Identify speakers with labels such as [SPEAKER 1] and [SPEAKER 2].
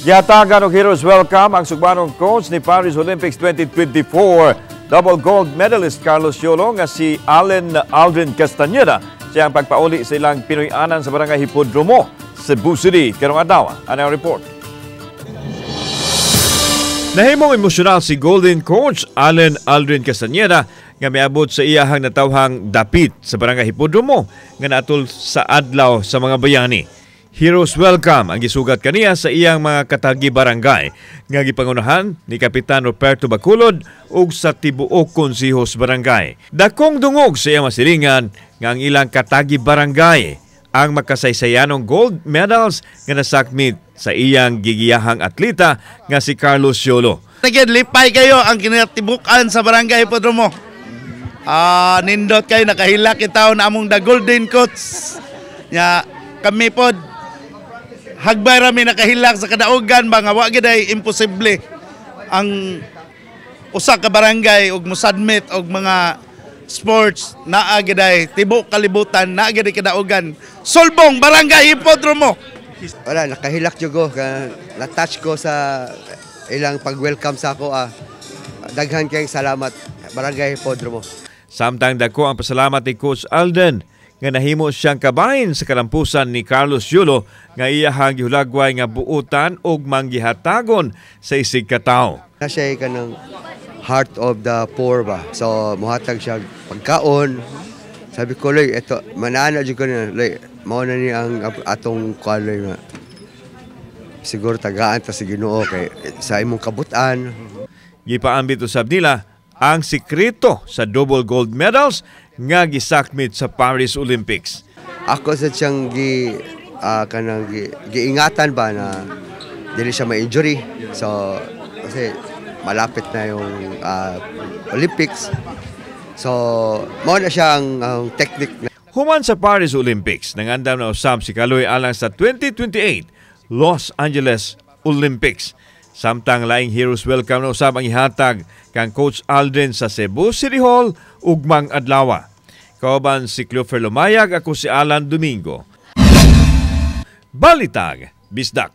[SPEAKER 1] Yatagan og Heroes Welcome ang sugbanong coach ni Paris Olympics 2024. Double gold medalist Carlos Yolo nga si Aldrin Castañeda siya ang pagpauli sa ilang Pinoy-anan sa Barangay Hipodromo, Cebu City. Karong adlaw, ano ang report? Nahimong emosyonal si Golden Coach Aldrin Castañeda nga miabot sa iyahang natawhang dapit sa Barangay Hipodromo nga naatol sa adlaw sa mga bayani. Heroes Welcome ang gisugat kaniya sa iyang mga katagi barangay nga gipangunahan ni Kapitan Roberto Bacolod ug sa tibuok konsehos barangay. Dakong dungog sa iyang masilingan nga ang ilang katagi barangay ang makasaysayanong gold medals nga nasakmit sa iyang gigiyahang atleta nga si Carlos Yolo.
[SPEAKER 2] Lipay kayo ang kinatibukan sa Barangay Hipodromo. Nindot kayo, nakahilak itaw na among the Golden Coach. Kami po hagbay rami nakahilak sa kadaugan ba nga wa gid ay imposible ang usa ka barangay og mosadmit og mga sports naa gid ay tibok kalibutan naa gid kadaugan. Sulbong Barangay Hipodromo.
[SPEAKER 3] Wala, nakahilak jud ko na-touch ko sa ilang pag-welcome sa ako. Daghan kayong salamat Barangay Hipodromo.
[SPEAKER 1] Samtang dako ang pasalamat ni Coach Alden nga nahimo siyang kabahin sa kalampusan ni Carlos Yolo nga iyahang gihulagway nga buutan og manggihatagon sa isig ka tawo.
[SPEAKER 3] Siya kanang heart of the poor ba. So muhatag siya pagkaon. Sabi ko loy, eto manana jud ko na loy, mao na ni ang atong kaloy nga. Siguro tagaan ta sa Ginoo kay sa imong kabutan.
[SPEAKER 1] Gipaambit usab nila ang sikreto sa double gold medals nga gisakmit sa Paris Olympics.
[SPEAKER 3] Ako sa siyang giingatan ba na dili siya ma-injury. So kasi malapit na yung Olympics. So mao na siya ang technique.
[SPEAKER 1] Human sa Paris Olympics, nangandam na usab si Kaloy alang sa 2028 Los Angeles Olympics. Samtang laing Heroes Welcome na usab ang ihatag kang Coach Aldrin sa Cebu City Hall ugmang adlaw. Kauban si Clover Lumayag, ako si Alan Domingo. Balitag, Bisdak.